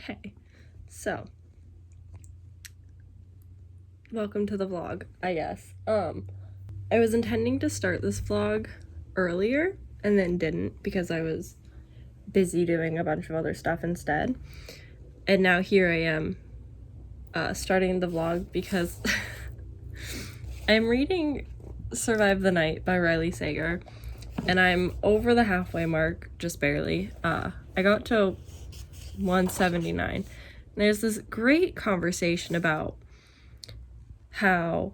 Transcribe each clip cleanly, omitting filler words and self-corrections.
Okay, so welcome to the vlog, I guess. I was intending to start this vlog earlier and then didn't because I was busy doing a bunch of other stuff instead. And now here I am starting the vlog because I'm reading Survive the Night by Riley Sager, and I'm over the halfway mark, just barely. I got to 179. There's this great conversation about how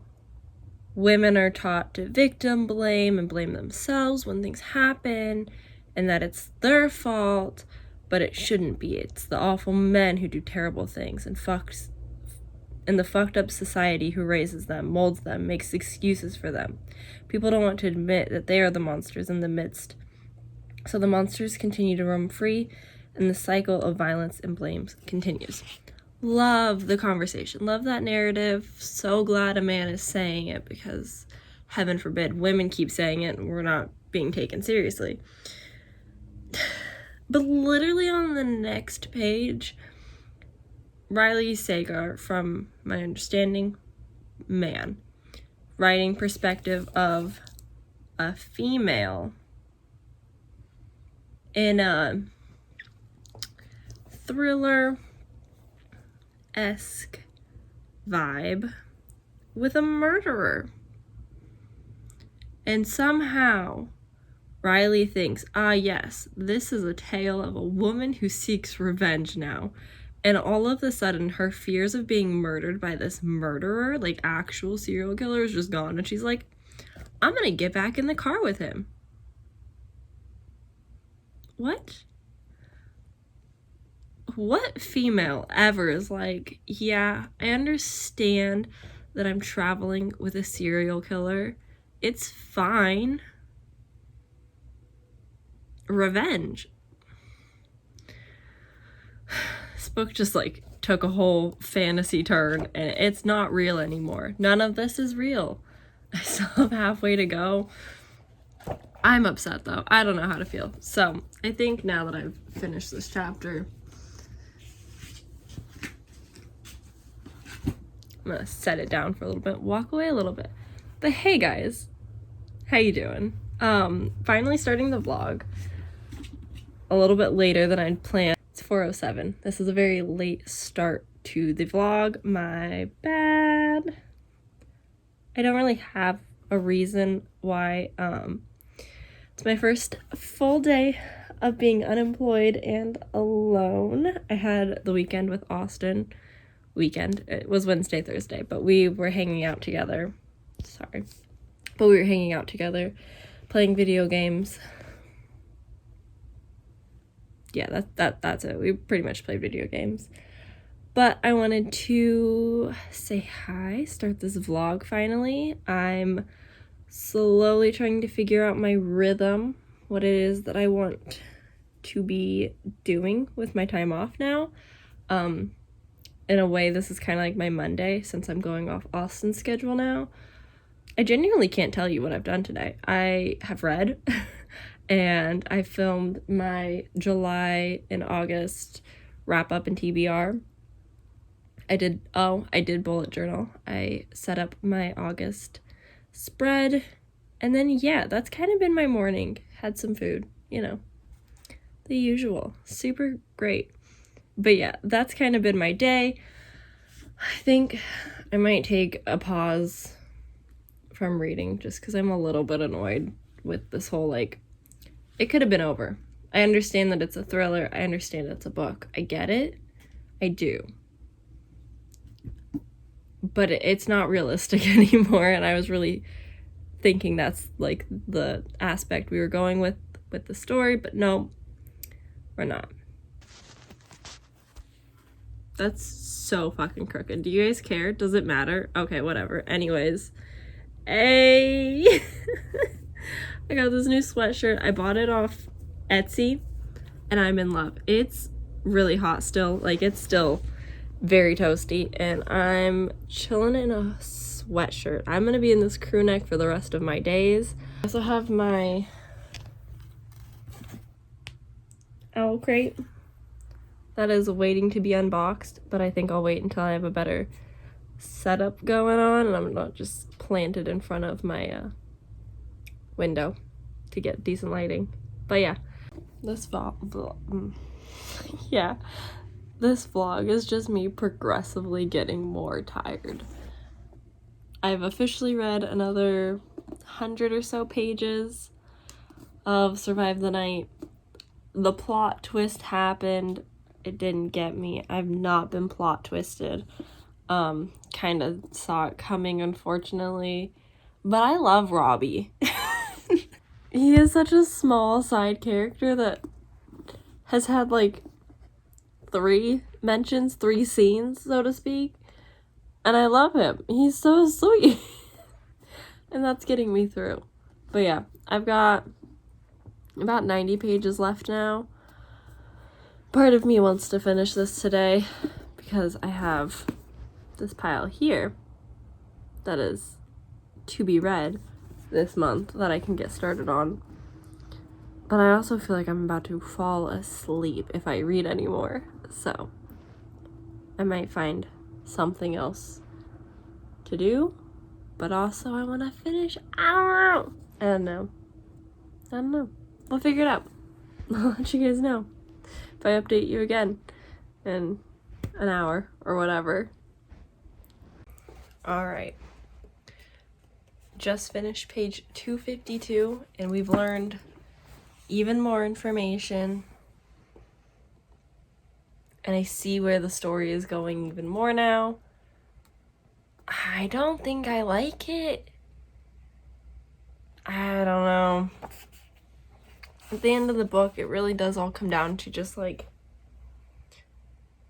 women are taught to victim blame and blame themselves when things happen, and that it's their fault, but it shouldn't be. It's the awful men who do terrible things and the fucked up society who raises them, molds them, makes excuses for them. People don't want to admit that they are the monsters in the midst. So the monsters continue to roam free, and the cycle of violence and blames continues. Love the conversation. Love that narrative. So glad a man is saying it because, heaven forbid, women keep saying it and we're not being taken seriously. But literally on the next page, Riley Sager, from my understanding, man, writing perspective of a female in a thriller-esque vibe with a murderer. And somehow Riley thinks, yes, this is a tale of a woman who seeks revenge now. And all of a sudden, her fears of being murdered by this murderer, like actual serial killer, is just gone. And she's like, I'm gonna get back in the car with him. What? What female ever is like, yeah, I understand that I'm traveling with a serial killer. It's fine. Revenge. This book just like took a whole fantasy turn and it's not real anymore. None of this is real. I still have halfway to go. I'm upset though. I don't know how to feel. So I think now that I've finished this chapter, I'm gonna set it down for a little bit, walk away a little bit. But hey guys, how you doing? Finally starting the vlog a little bit later than I'd planned. It's 4:07. This is a very late start to the vlog. My bad. I don't really have a reason why. It's my first full day of being unemployed and alone. I had the weekend with Austin. It was Wednesday, Thursday, but we were hanging out together. But we were hanging out together, playing video games. Yeah, that's it. We pretty much played video games. But I wanted to say hi, start this vlog finally. I'm slowly trying to figure out my rhythm, what it is that I want to be doing with my time off now. In a way, this is kind of like my Monday since I'm going off Austin's schedule now. I genuinely can't tell you what I've done today. I have read and I filmed my July and August wrap up and TBR. I did bullet journal. I set up my August spread, and then yeah, that's kind of been my morning. Had some food, the usual. Super great. But yeah, that's kind of been my day. I think I might take a pause from reading just because I'm a little bit annoyed with this whole, it could have been over. I understand that it's a thriller. I understand it's a book. I get it. I do. But it's not realistic anymore, and I was really thinking that's, the aspect we were going with the story, but no, we're not. That's so fucking crooked. Do you guys care? Does it matter? Okay, whatever. Anyways, hey! I got this new sweatshirt. I bought it off Etsy, and I'm in love. It's really hot still. It's still very toasty, and I'm chilling in a sweatshirt. I'm gonna be in this crew neck for the rest of my days. I also have my owl crate that is waiting to be unboxed, but I think I'll wait until I have a better setup going on and I'm not just planted in front of my window to get decent lighting. But yeah, this vlog is just me progressively getting more tired. I've officially read another 100 or so pages of Survive the Night. The plot twist happened. It didn't get me. I've not been plot twisted. Kind of saw it coming, unfortunately. But I love Robbie. He is such a small side character that has had like 3 mentions, 3 scenes, so to speak. And I love him. He's so sweet. And that's getting me through. But yeah, I've got about 90 pages left now. Part of me wants to finish this today because I have this pile here that is to be read this month that I can get started on. But I also feel like I'm about to fall asleep if I read anymore. So I might find something else to do. But also I want to finish. I don't know. We'll figure it out. I'll let you guys know if I update you again in an hour or whatever. Alright. Just finished page 252 and we've learned even more information. And I see where the story is going even more now. I don't think I like it. I don't know. At the end of the book, it really does all come down to just like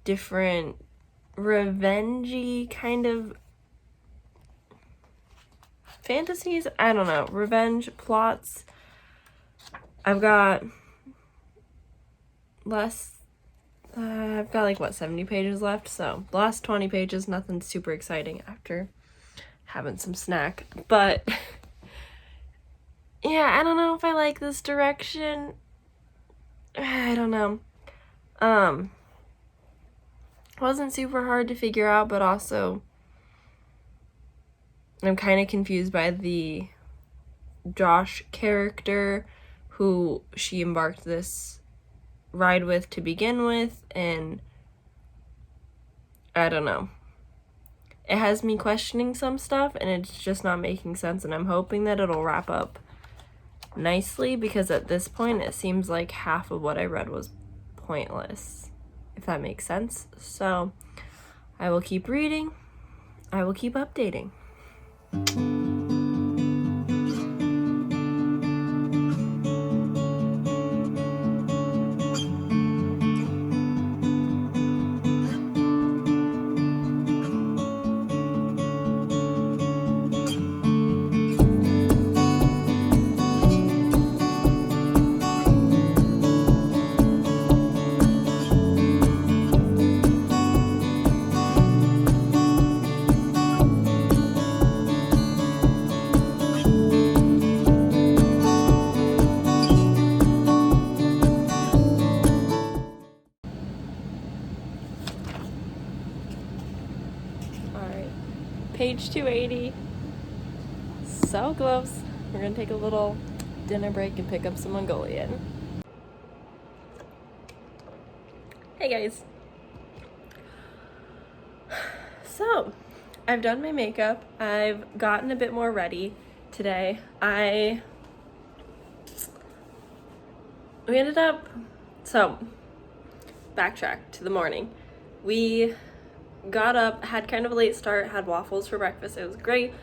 different revenge-y kind of fantasies. I don't know. Revenge plots. I've got like what, 70 pages left, so the last 20 pages, nothing super exciting after having some snack, but yeah, I don't know if I like this direction. I don't know. Wasn't super hard to figure out, but also I'm kind of confused by the Josh character who she embarked this ride with to begin with, and I don't know. It has me questioning some stuff and it's just not making sense, and I'm hoping that it'll wrap up nicely because at this point it seems like half of what I read was pointless, if that makes sense. So I will keep reading. I will keep updating. Page 280. So close. We're gonna take a little dinner break and pick up some Mongolian. Hey guys. So, I've done my makeup. I've gotten a bit more ready today. We ended up, so backtrack to the morning. We got up, had kind of a late start, had waffles for breakfast. It was great.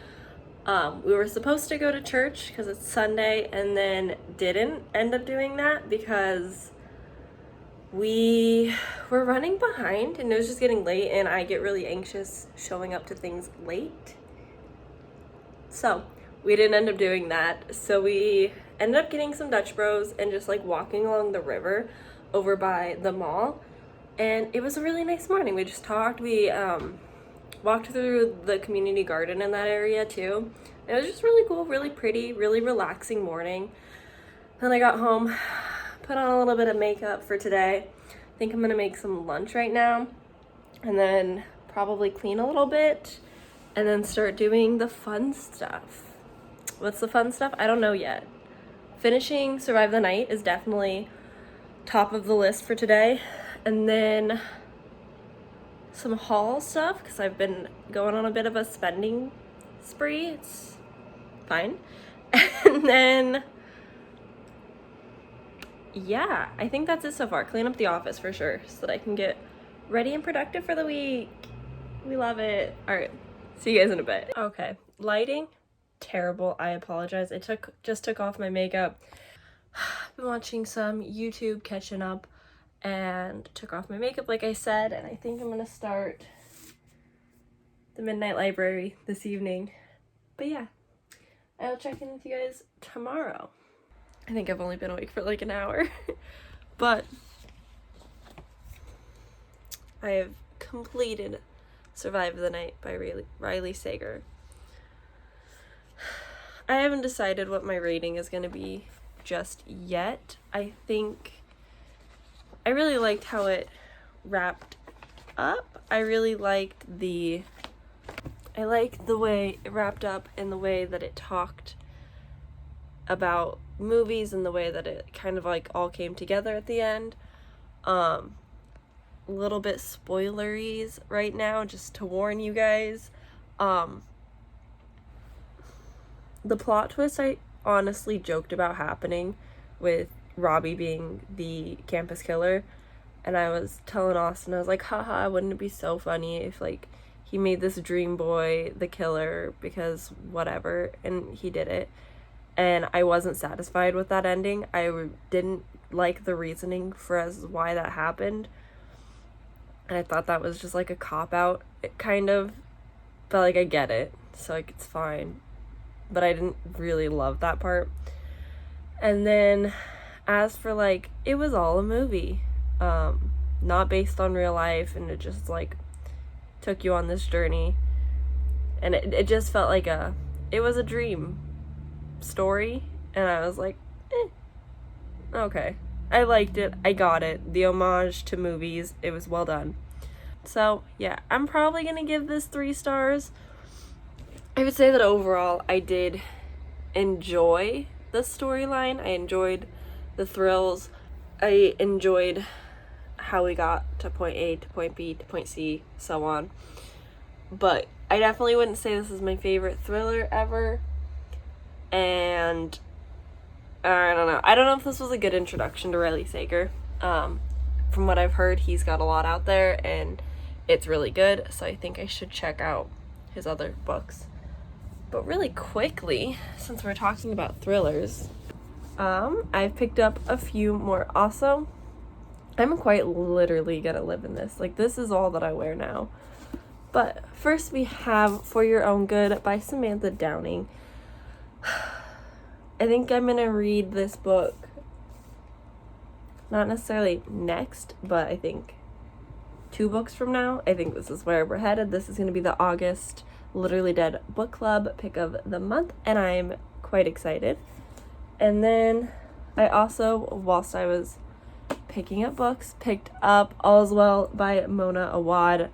We were supposed to go to church because it's Sunday, and then didn't end up doing that because we were running behind and it was just getting late, and I get really anxious showing up to things late. So we didn't end up doing that. So we ended up getting some Dutch Bros and just like walking along the river over by the mall. And it was a really nice morning. We just talked. We walked through the community garden in that area too. It was just really cool, really pretty, really relaxing morning. Then I got home, put on a little bit of makeup for today. think I'm gonna make some lunch right now and then probably clean a little bit and then start doing the fun stuff. What's the fun stuff? I don't know yet. Finishing Survive the Night is definitely top of the list for today. And then some haul stuff, because I've been going on a bit of a spending spree. It's fine. And then, yeah, I think that's it so far. Clean up the office for sure, so that I can get ready and productive for the week. We love it. All right, see you guys in a bit. Okay, lighting, terrible. I apologize. I just took off my makeup. Been watching some YouTube, catching up, and took off my makeup like I said, and I think I'm gonna start the Midnight Library this evening. But yeah, I'll check in with you guys tomorrow. I think I've only been awake for like an hour, but I have completed Survive the Night by Riley Sager. I haven't decided what my rating is going to be just yet. I think I really liked how it wrapped up. I liked the way it wrapped up and the way that it talked about movies and the way that it kind of like all came together at the end. A little bit spoileries right now, just to warn you guys. The plot twist I honestly joked about happening with Robbie being the campus killer, and I was telling Austin, I was like, haha, wouldn't it be so funny if like he made this dream boy the killer because whatever, and he did it. And I wasn't satisfied with that ending. I didn't like the reasoning for as why that happened. And I thought that was just like a cop-out, kind of. But like, I get it. So like, it's fine. But I didn't really love that part. And then, as for like, it was all a movie. Not based on real life. And it just like, took you on this journey. And it just felt like it was a dream story, and I was like, okay. I liked it. I got it. The homage to movies, it was well done. So yeah, I'm probably gonna give this 3 stars. I would say that overall I did enjoy the storyline. I enjoyed the thrills. I enjoyed how we got to point A to point B to point C, so on. But I definitely wouldn't say this is my favorite thriller ever. And I don't know if this was a good introduction to Riley Sager. From what I've heard, he's got a lot out there and it's really good, so I think I should check out his other books. But really quickly, since we're talking about thrillers, I've picked up a few more also. I'm quite literally gonna live in this. Like, this is all that I wear now. But first we have For Your Own Good by Samantha Downing. I think I'm gonna read this book, not necessarily next, but I think 2 books from now. I think this is where we're headed. This is gonna be the August Literally Dead book club pick of the month, and I'm quite excited. And then I also, whilst I was picking up books, picked up All's Well by Mona Awad.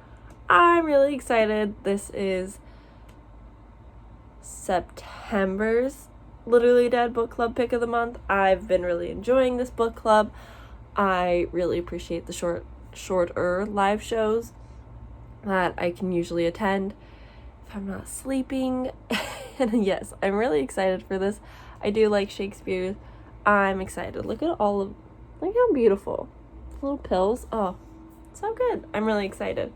I'm really excited. This is September's Literally Dead book club pick of the month. I've been really enjoying this book club. I really appreciate the shorter live shows that I can usually attend if I'm not sleeping. And yes, I'm really excited for this. I do like Shakespeare. I'm excited. Look how beautiful. Little pills. Oh, so good. I'm really excited.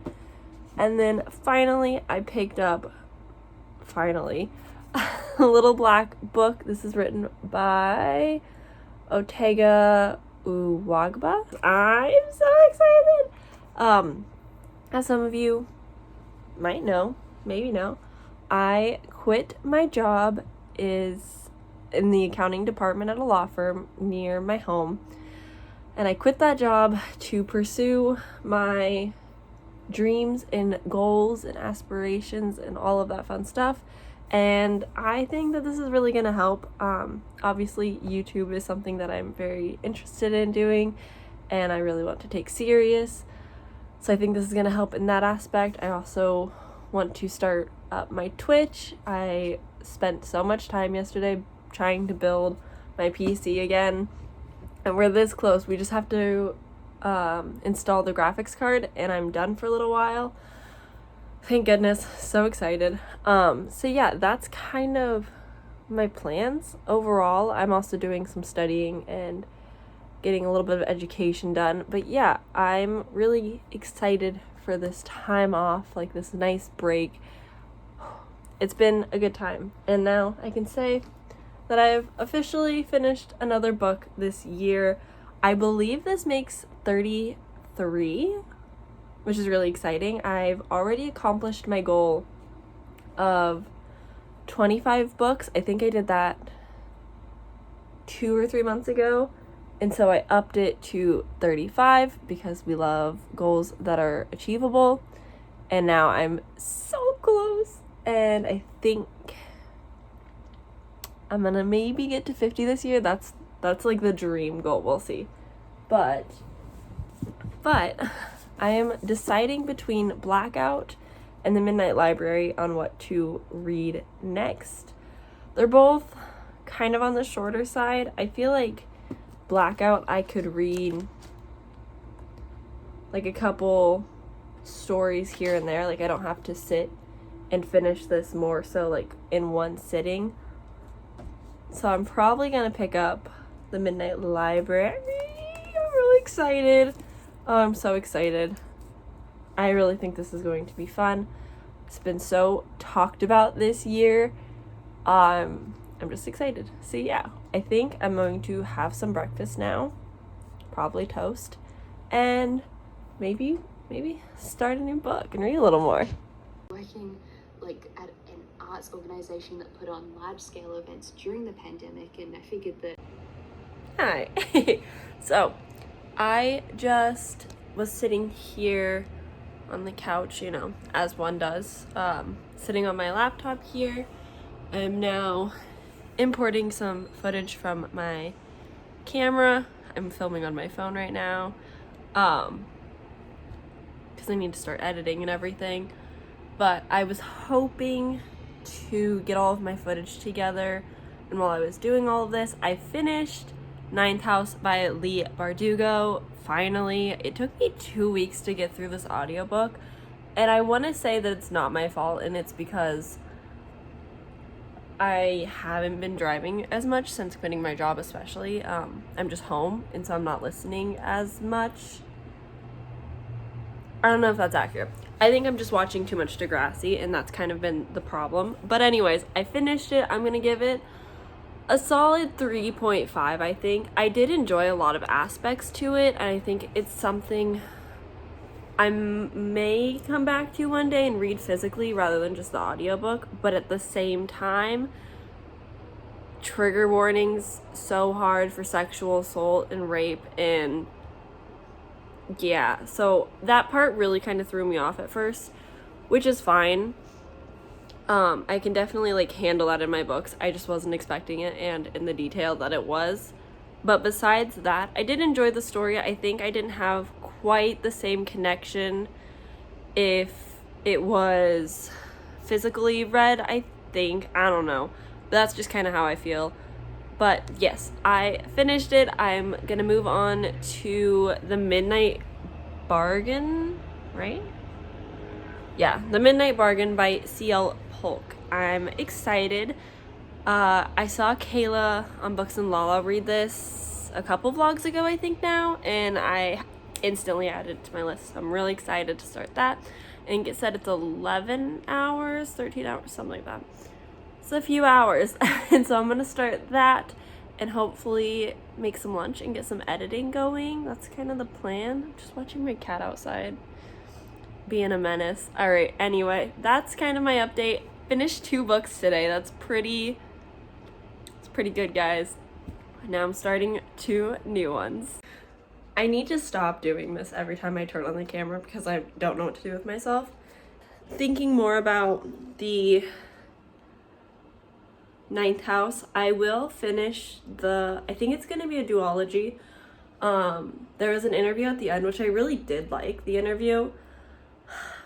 And then finally, I picked up a Little Black Book. This is written by Otega Uwagba. I'm so excited. As some of you might know, maybe know, I quit my job is in the accounting department at a law firm near my home. And I quit that job to pursue my dreams and goals and aspirations and all of that fun stuff. And I think that this is really going to help. Obviously, YouTube is something that I'm very interested in doing. and I really want to take serious. So I think this is going to help in that aspect. I also want to start up my Twitch. I spent so much time yesterday trying to build my PC again, and we're this close. We just have to install the graphics card, and I'm done for a little while. Thank goodness. So excited. So yeah, that's kind of my plans overall. I'm also doing some studying and getting a little bit of education done. But yeah, I'm really excited for this time off, like this nice break. It's been a good time. And now I can say that I've officially finished another book this year. I believe this makes 33, which is really exciting. I've already accomplished my goal of 25 books. I think I did that 2 or 3 months ago. And so I upped it to 35 because we love goals that are achievable. And now I'm so close. And I think I'm gonna maybe get to 50 this year. That's like the dream goal. We'll see. But I am deciding between Blackout and The Midnight Library on what to read next. They're both kind of on the shorter side. I feel like Blackout I could read like a couple stories here and there. Like I don't have to sit and finish this more so like in one sitting. So I'm probably gonna pick up The Midnight Library. I'm really excited. Oh, I'm so excited. I really think this is going to be fun. It's been so talked about this year. I'm just excited. So yeah, I think I'm going to have some breakfast now, probably toast, and maybe start a new book and read a little more. Working like at an arts organization that put on large scale events during the pandemic, and I figured that. Hi. So I just was sitting here on the couch, you know, as one does, sitting on my laptop here. I'm now importing some footage from my camera. I'm filming on my phone right now because I need to start editing and everything. But I was hoping to get all of my footage together, and while I was doing all of this, I finished Ninth House by Leigh Bardugo. Finally, it took me 2 weeks to get through this audiobook, and I want to say that it's not my fault, and it's because I haven't been driving as much since quitting my job, especially. I'm just home, and so I'm not listening as much. I don't know if that's accurate. I think I'm just watching too much Degrassi, and that's kind of been the problem. But anyways, I finished it. I'm gonna give it a solid 3.5, I think. I did enjoy a lot of aspects to it, and I think it's something I may come back to one day and read physically rather than just the audiobook. But at the same time, trigger warnings so hard for sexual assault and rape, and yeah, so that part really kind of threw me off at first, which is fine. I can definitely like handle that in my books. I just wasn't expecting it, and in the detail that it was. But besides that, I did enjoy the story. I think I didn't have quite the same connection if it was physically read, I think. I don't know. That's just kind of how I feel. But yes, I finished it. I'm gonna move on to The Midnight Bargain, right? Yeah, The Midnight Bargain by C.L. Polk. I'm excited. I saw Kayla on Books and Lala read this a couple vlogs ago, I think now, and I instantly added it to my list. I'm really excited to start that. I think it said it's 11 hours, 13 hours, something like that. It's a few hours. And so I'm gonna start that and hopefully make some lunch and get some editing going. That's kind of the plan. I'm just watching my cat outside being a menace. All right, anyway, that's kind of my update. Finished 2 books today. It's pretty good, guys. Now I'm starting 2 new ones. I need to stop doing this every time I turn on the camera because I don't know what to do with myself. Thinking more about the Ninth House, I will finish I think it's going to be a duology There was an interview at the end, which I really did like the interview,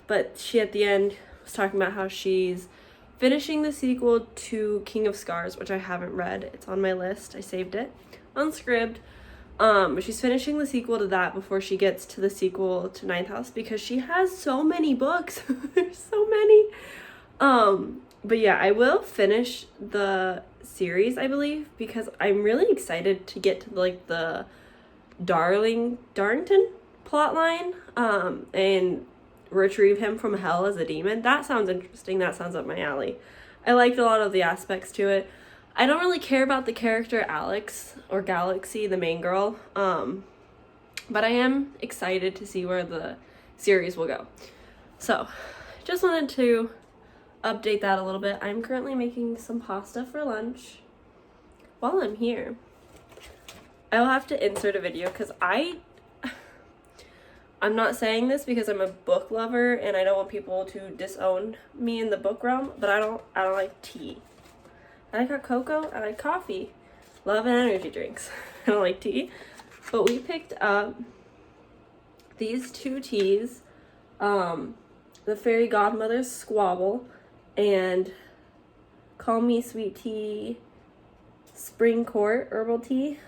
but she at the end was talking about how she's finishing the sequel to King of Scars, which I haven't read. It's on my list. I saved it on Scribd. But she's finishing the sequel to that before she gets to the sequel to Ninth House because she has so many books. There's so many. But yeah, I will finish the series, I believe, because I'm really excited to get to like the Darrington plotline, and retrieve him from hell as a demon. That sounds interesting. That sounds up my alley. I liked a lot of the aspects to it. I don't really care about the character Alex or Galaxy, the main girl, but I am excited to see where the series will go. So, just wanted to update that a little bit. I'm currently making some pasta for lunch. While I'm here, I will have to insert a video because I'm not saying this because I'm a book lover and I don't want people to disown me in the book realm, but I don't like tea. I like hot cocoa, I like coffee, love and energy drinks. I don't like tea. But we picked up these two teas, the Fairy Godmother's Squabble and Call Me Sweet Tea Spring Court Herbal Tea.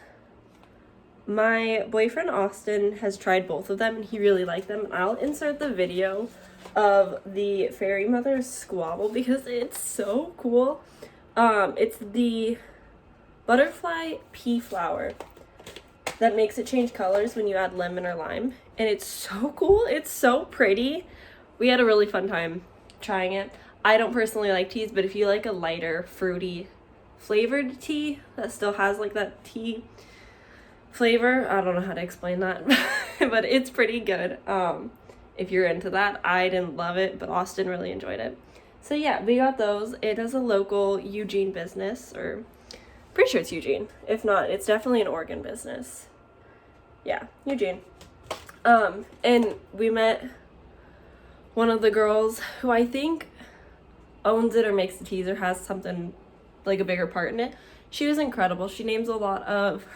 My boyfriend Austin has tried both of them and he really liked them. I'll insert the video of the Fairy Mother's Squabble because it's so cool. It's the butterfly pea flower that makes it change colors when you add lemon or lime. And it's so cool. It's so pretty. We had a really fun time trying it. I don't personally like teas, but if you like a lighter, fruity, flavored tea that still has like that tea flavor, I don't know how to explain that, but it's pretty good. If you're into that, I didn't love it, but Austin really enjoyed it. So yeah, we got those. It is a local Eugene business, or pretty sure it's Eugene. If not, it's definitely an Oregon business. Yeah, Eugene. And we met one of the girls who I think owns it or makes the teas or has something like a bigger part in it. She was incredible. She names a lot of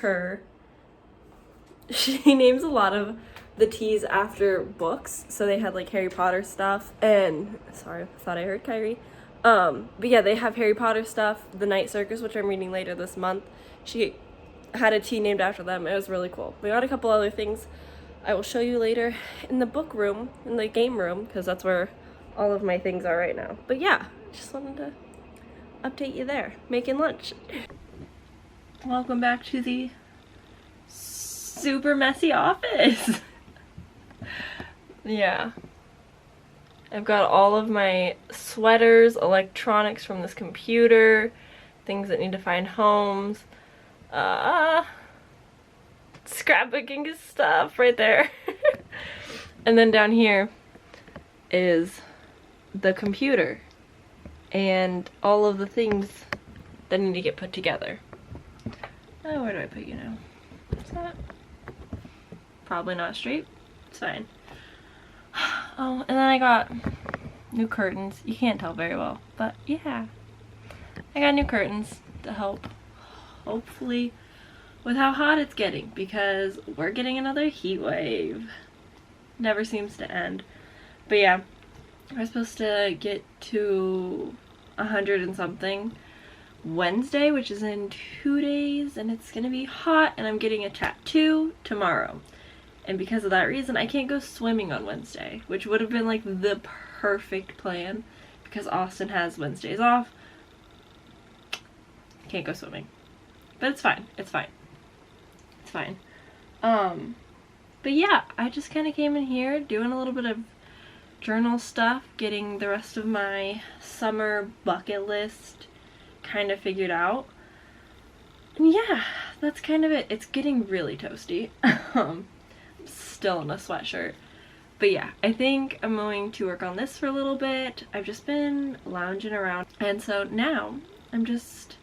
the teas after books. So they had like Harry Potter stuff and sorry, I thought I heard Kyrie. But yeah, they have Harry Potter stuff, The Night Circus, which I'm reading later this month. She had a tea named after them. It was really cool. We got a couple other things I will show you later in the book room, in the game room, because that's where all of my things are right now. But yeah, just wanted to update you there. Making lunch. Welcome back to the super messy office. Yeah. I've got all of my sweaters, electronics from this computer, things that need to find homes, scrapbooking stuff right there. And then down here is the computer and all of the things that need to get put together. Oh, where do I put you now? Is that probably not straight? It's fine. Oh, and then I got new curtains. You can't tell very well, but yeah. I got new curtains to help, hopefully, with how hot it's getting, because we're getting another heat wave. Never seems to end. But yeah, we're supposed to get to 100 and something Wednesday, which is in 2 days, and it's gonna be hot, and I'm getting a tattoo tomorrow. And because of that reason, I can't go swimming on Wednesday, which would have been like the perfect plan because Austin has Wednesdays off. Can't go swimming. But it's fine. It's fine. It's fine. But yeah, I just kind of came in here doing a little bit of journal stuff, getting the rest of my summer bucket list kind of figured out. And yeah, that's kind of it. It's getting really toasty. Still in a sweatshirt. But yeah, I think I'm going to work on this for a little bit. I've just been lounging around, and so now I'm just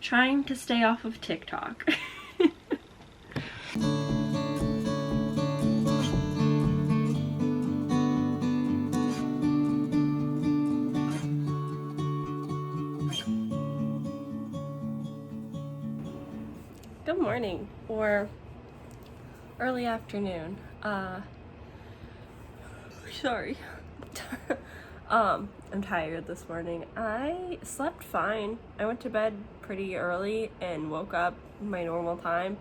trying to stay off of TikTok. Good morning, or early afternoon. Sorry. I'm tired this morning. I slept fine. I went to bed pretty early and woke up my normal time.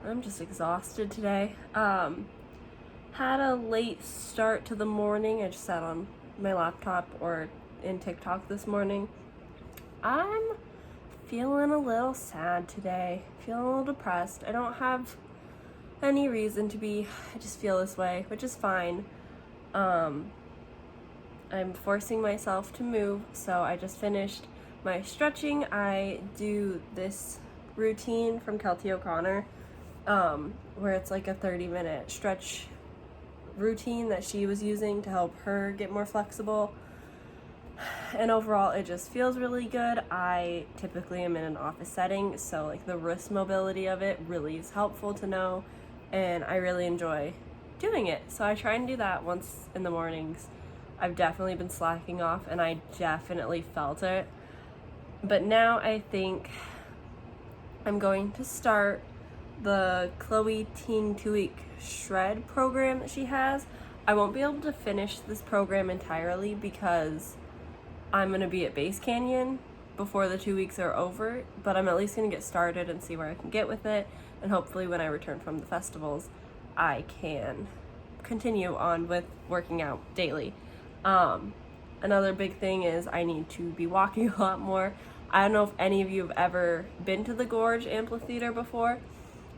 I'm just exhausted today. Had a late start to the morning. I just sat on my laptop or in TikTok this morning. I'm feeling a little sad today. Feeling a little depressed. I don't have any reason to be. I just feel this way, which is fine. I'm forcing myself to move, so I just finished my stretching. I do this routine from Kelty O'Connor, where it's like a 30-minute stretch routine that she was using to help her get more flexible. And overall, it just feels really good. I typically am in an office setting, so like the wrist mobility of it really is helpful to know, and I really enjoy doing it. So I try and do that once in the mornings. I've definitely been slacking off, and I definitely felt it. But now I think I'm going to start the Chloe Teen 2-week shred program that she has. I won't be able to finish this program entirely because I'm going to be at Base Canyon before the 2 weeks are over, but I'm at least going to get started and see where I can get with it, and hopefully when I return from the festivals, I can continue on with working out daily. Another big thing is I need to be walking a lot more. I don't know if any of you have ever been to the Gorge Amphitheater before,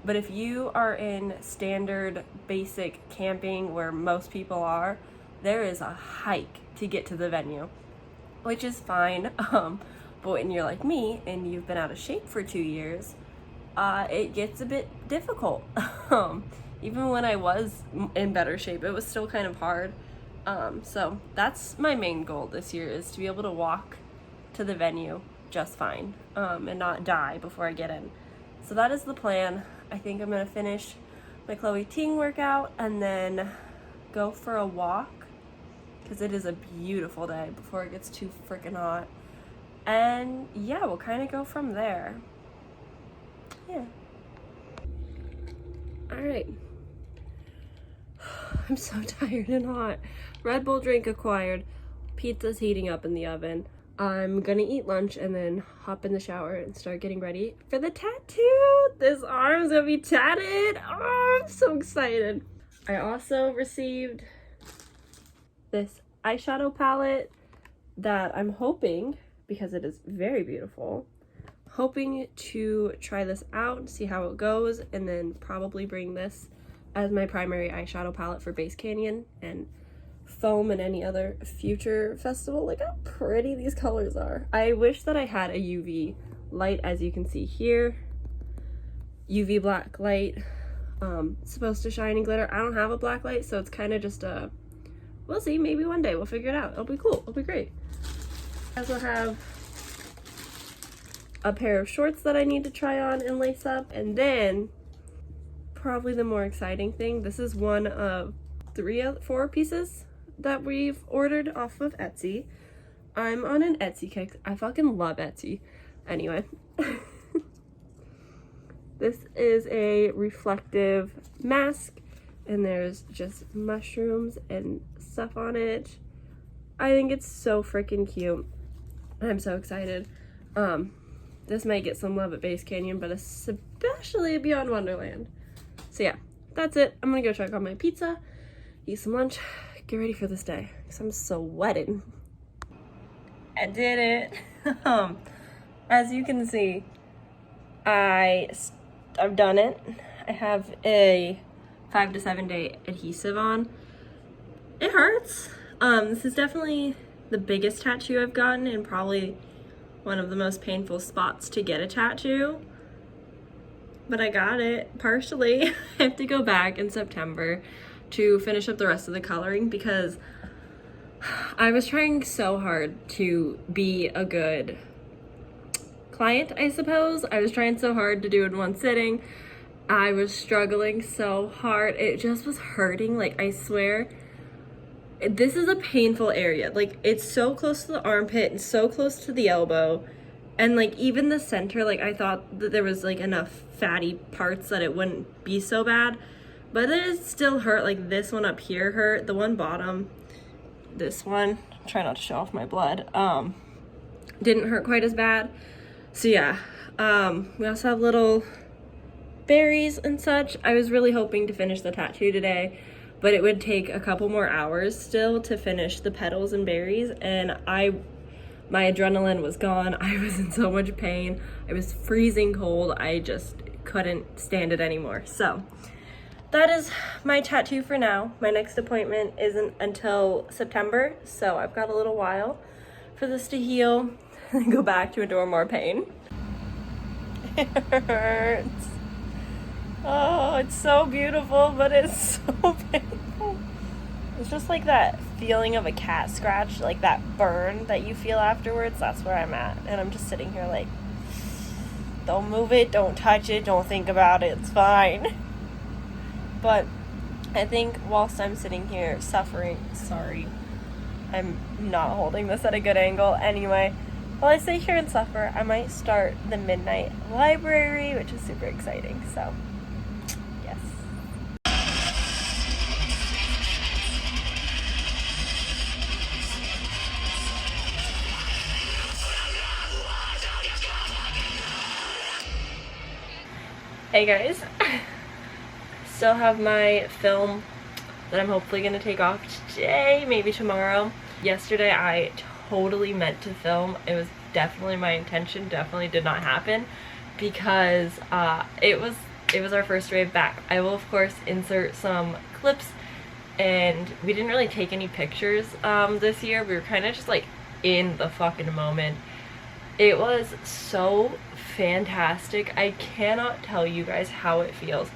but if you are in standard basic camping where most people are, there is a hike to get to the venue, which is fine. But when you're like me and you've been out of shape for 2 years, it gets a bit difficult. Even when I was in better shape, it was still kind of hard. So that's my main goal this year, is to be able to walk to the venue just fine, and not die before I get in. So that is the plan. I think I'm gonna finish my Chloe Ting workout and then go for a walk, because it is a beautiful day before it gets too freaking hot. And yeah, we'll kind of go from there. Yeah. All right. I'm so tired and hot. Red Bull drink acquired. Pizza's heating up in the oven. I'm gonna eat lunch and then hop in the shower and start getting ready for the tattoo. This arm's gonna be tatted. Oh, I'm so excited. I also received this eyeshadow palette that I'm hoping, because it is very beautiful, hoping to try this out, see how it goes, and then probably bring this as my primary eyeshadow palette for Base Canyon and Foam and any other future festival. Look how pretty these colors are. I wish that I had a UV light, as you can see here. UV black light, supposed to shine and glitter. I don't have a black light, so it's kind of just a, we'll see, maybe one day we'll figure it out. It'll be cool, it'll be great. I also have a pair of shorts that I need to try on and lace up, and then probably the more exciting thing, this is one of 4 pieces that we've ordered off of Etsy. I'm on an Etsy kick. I fucking love Etsy. Anyway, this is a reflective mask, and there's just mushrooms and stuff on it. I think it's so freaking cute. I'm so excited. This might get some love at Base Canyon, but especially at Beyond Wonderland. So yeah, that's it. I'm gonna go check on my pizza, eat some lunch, get ready for this day, because I'm sweating. I did it. As you can see, I've done it. I have a 5 to 7 day adhesive on. It hurts. This is definitely the biggest tattoo I've gotten, and probably one of the most painful spots to get a tattoo. But I got it, partially. I have to go back in September to finish up the rest of the coloring, because I was trying so hard to be a good client, I suppose. I was trying so hard to do it in one sitting. I was struggling so hard. It just was hurting. Like, I swear, this is a painful area. Like, it's so close to the armpit and so close to the elbow. And like, even the center, like, I thought that there was like enough fatty parts that it wouldn't be so bad. but it still hurt. Like this one up here hurt. The one bottom, this one, try not to show off my blood, didn't hurt quite as bad. So yeah, we also have little berries and such. I was really hoping to finish the tattoo today, but it would take a couple more hours still to finish the petals and berries, and my adrenaline was gone. I was in so much pain. I was freezing cold. I just couldn't stand it anymore. So that is my tattoo for now. My next appointment isn't until September, so I've got a little while for this to heal and go back to endure more pain. It hurts. Oh, it's so beautiful, but it's so painful. It's just like that feeling of a cat scratch, like that burn that you feel afterwards. That's where I'm at. And I'm just sitting here like, don't move it, don't touch it, don't think about it, it's fine. But I think whilst I'm sitting here suffering, sorry, I'm not holding this at a good angle. Anyway, while I sit here and suffer, I might start the midnight library, which is super exciting. So, yes. Hey guys, still have my film that I'm hopefully going to take off today, maybe tomorrow. Yesterday I totally meant to film. It was definitely my intention, definitely did not happen because it was our first rave back. I will of course insert some clips, and we didn't really take any pictures this year. We were kind of just like in the fucking moment. It was so fantastic. I cannot tell you guys how it feels.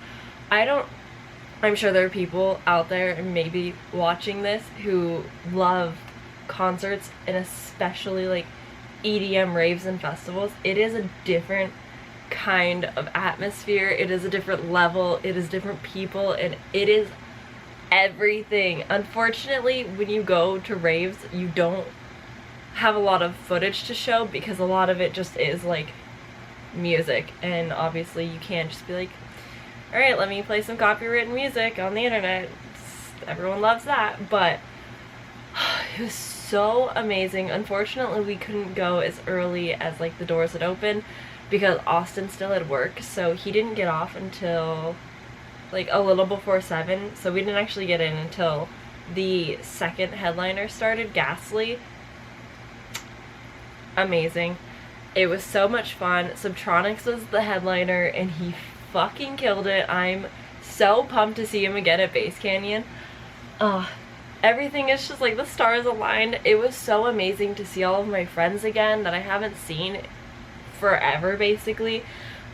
I'm sure there are people out there and maybe watching this who love concerts, and especially like EDM raves and festivals. It is a different kind of atmosphere. It is a different level. It is different people, and it is everything. Unfortunately, when you go to raves, you don't have a lot of footage to show because a lot of it just is like music, and obviously you can't just be like, all right, let me play some copywritten music on the internet. Everyone loves that, but it was so amazing. Unfortunately, we couldn't go as early as like the doors had opened because Austin still had work, so he didn't get off until like a little before 7, so we didn't actually get in until the second headliner started, Ghastly. Amazing. It was so much fun. Subtronics was the headliner and he fucking killed it. I'm so pumped to see him again at Base Canyon. Everything is just like the stars aligned. It was so amazing to see all of my friends again that I haven't seen forever basically.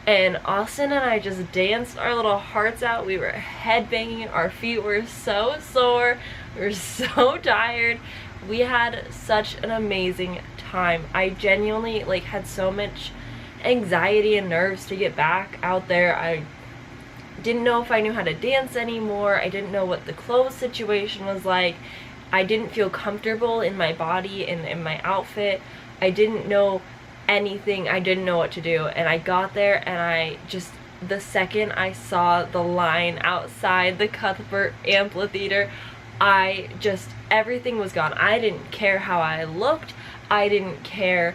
And Austin and I just danced our little hearts out. We were headbanging. Our feet were so sore. We were so tired. We had such an amazing time. I genuinely like had so much anxiety and nerves to get back out there. I didn't know if I knew how to dance anymore. I didn't know what the clothes situation was like. I didn't feel comfortable in my body and in my outfit. I didn't know anything. I didn't know what to do. And I got there and I just, the second I saw the line outside the Cuthbert Amphitheater, everything was gone. I didn't care how I looked. I didn't care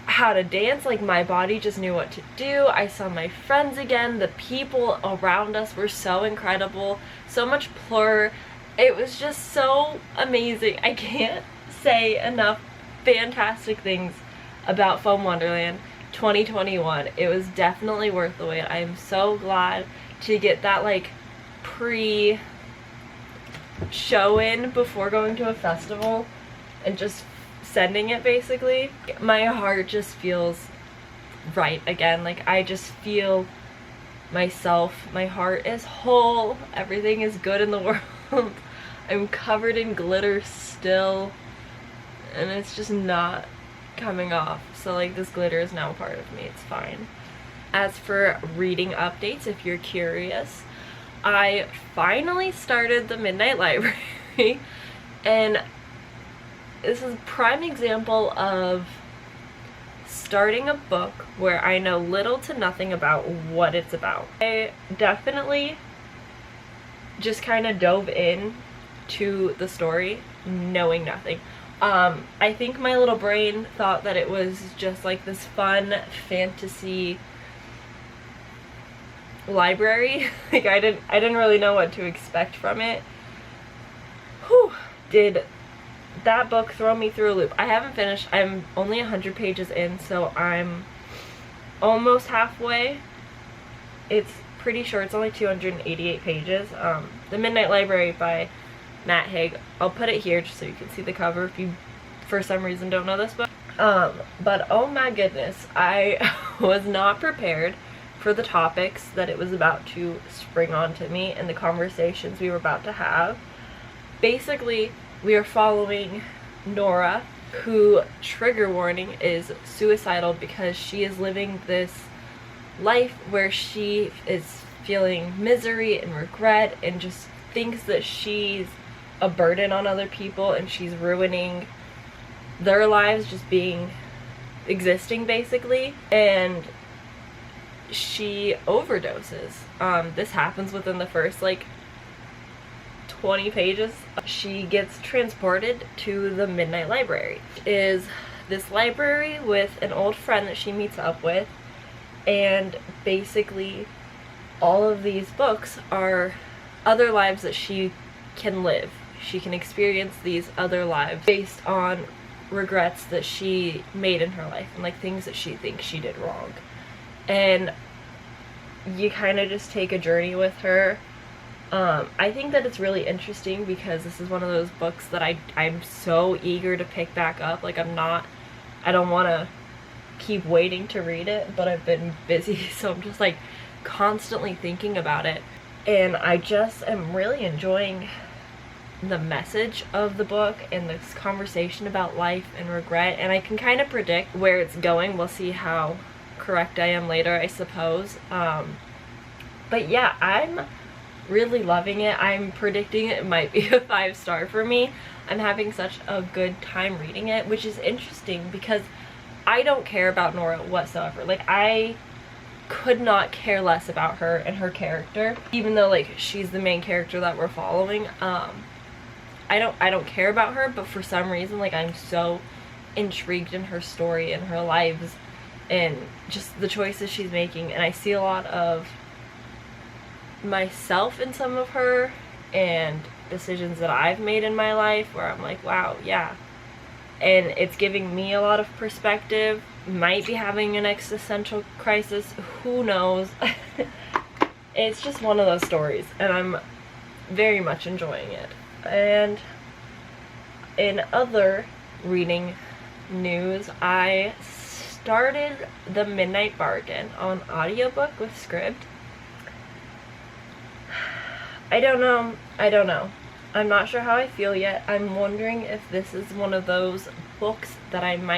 how to dance. Like, my body just knew what to do. I saw my friends again. The people around us were so incredible. So much plur. It was just so amazing. I can't say enough fantastic things about Foam Wonderland 2021. It was definitely worth the wait. I am so glad to get that like show in before going to a festival and just sending it basically. My heart just feels right again. Like, I just feel myself. My heart is whole. Everything is good in the world. I'm covered in glitter still, and it's just not coming off. So like, this glitter is now a part of me. It's fine. As for reading updates, if you're curious, I finally started the Midnight Library, and this is a prime example of starting a book where I know little to nothing about what it's about. I definitely just kind of dove in to the story knowing nothing. I think my little brain thought that it was just like this fun fantasy library. Like I didn't really know what to expect from it. Whew, did that book throw me through a loop. I haven't finished. I'm only 100 pages in, so I'm almost halfway. It's pretty short. It's only 288 pages. The Midnight Library by Matt Haig. I'll put it here just so you can see the cover if you for some reason don't know this book. But oh my goodness, I was not prepared for the topics that it was about to spring onto me and the conversations we were about to have. Basically, we are following Nora, who, trigger warning, is suicidal because she is living this life where she is feeling misery and regret and just thinks that she's a burden on other people and she's ruining their lives just existing basically, and she overdoses. This happens within the first 20 pages. She gets transported to the Midnight Library. It is this library with an old friend that she meets up with, and basically all of these books are other lives that she can live. She can experience these other lives based on regrets that she made in her life and things that she thinks she did wrong. And you kind of just take a journey with her. I think that it's really interesting because this is one of those books that I'm so eager to pick back up. I don't want to keep waiting to read it, but I've been busy, so I'm just constantly thinking about it. And I just am really enjoying the message of the book and this conversation about life and regret, and I can kind of predict where it's going. We'll see how correct I am later, I suppose. But yeah, I'm really loving it. I'm predicting it might be a 5-star for me. I'm having such a good time reading it, which is interesting because I don't care about Nora whatsoever. I could not care less about her and her character, even though she's the main character that we're following. I don't care about her, but for some reason I'm so intrigued in her story and her lives and just the choices she's making, and I see a lot of myself in some of her and decisions that I've made in my life where I'm wow, yeah. And it's giving me a lot of perspective. Might be having an existential crisis, who knows. It's just one of those stories, and I'm very much enjoying it. And in other reading news, I started The Midnight Bargain on audiobook with Scribd. I don't know. I'm not sure how I feel yet. I'm wondering if this is one of those books that I'm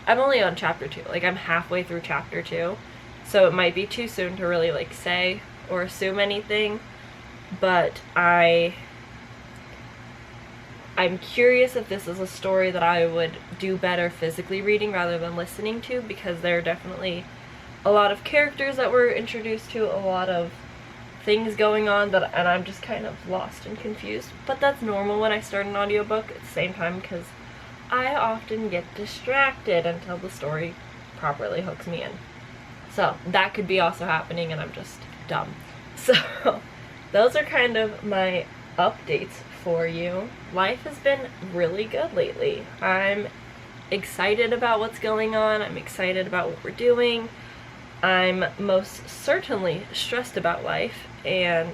only on chapter 2. I'm halfway through chapter 2. So it might be too soon to really say or assume anything. But I'm curious if this is a story that I would do better physically reading rather than listening to, because there are definitely a lot of characters that we're introduced to, a lot of things going on and I'm just kind of lost and confused. But that's normal when I start an audiobook at the same time, because I often get distracted until the story properly hooks me in. So that could be also happening and I'm just dumb. So those are kind of my updates for you. Life has been really good lately. I'm excited about what's going on. I'm excited about what we're doing. I'm most certainly stressed about life and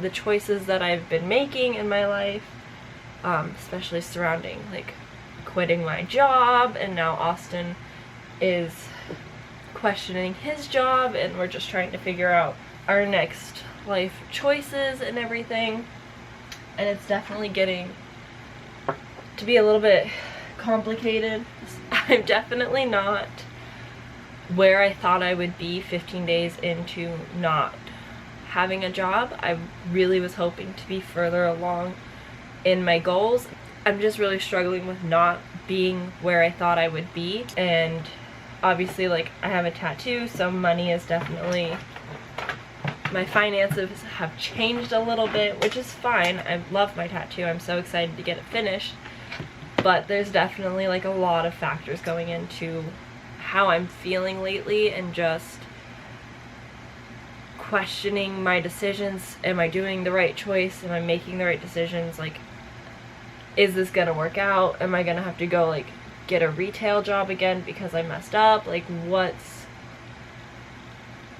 the choices that I've been making in my life, especially surrounding quitting my job, and now Austin is questioning his job and we're just trying to figure out our next life choices and everything. And it's definitely getting to be a little bit complicated. I'm definitely not where I thought I would be 15 days into not having a job. I really was hoping to be further along in my goals. I'm just really struggling with not being where I thought I would be. And obviously I have a tattoo, so money is definitely My finances have changed a little bit, which is fine. I love my tattoo. I'm so excited to get it finished. But there's definitely like a lot of factors going into how I'm feeling lately and just questioning my decisions. Am I doing the right choice? Am I making the right decisions? Like, is this gonna work out? Am I gonna have to go like get a retail job again because I messed up? Like, what's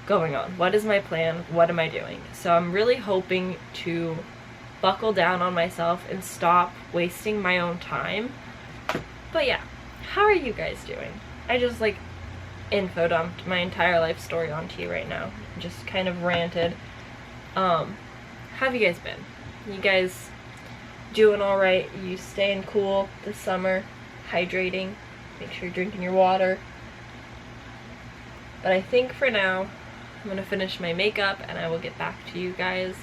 going on? What is my plan? What am I doing? So I'm really hoping to buckle down on myself and stop wasting my own time. But yeah, how are you guys doing? I just like info dumped my entire life story onto you right now. Just kind of ranted. How have you guys been? You guys doing alright? You staying cool this summer? Hydrating? Make sure you're drinking your water. But I think for now, I'm gonna finish my makeup and I will get back to you guys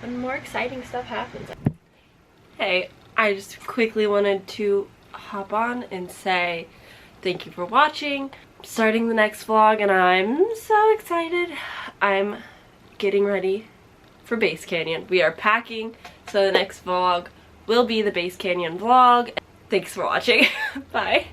when more exciting stuff happens. Hey, I just quickly wanted to hop on and say thank you for watching. I'm starting the next vlog and I'm so excited. I'm getting ready for Base Canyon. We are packing, so the next vlog will be the Base Canyon vlog. Thanks for watching. Bye.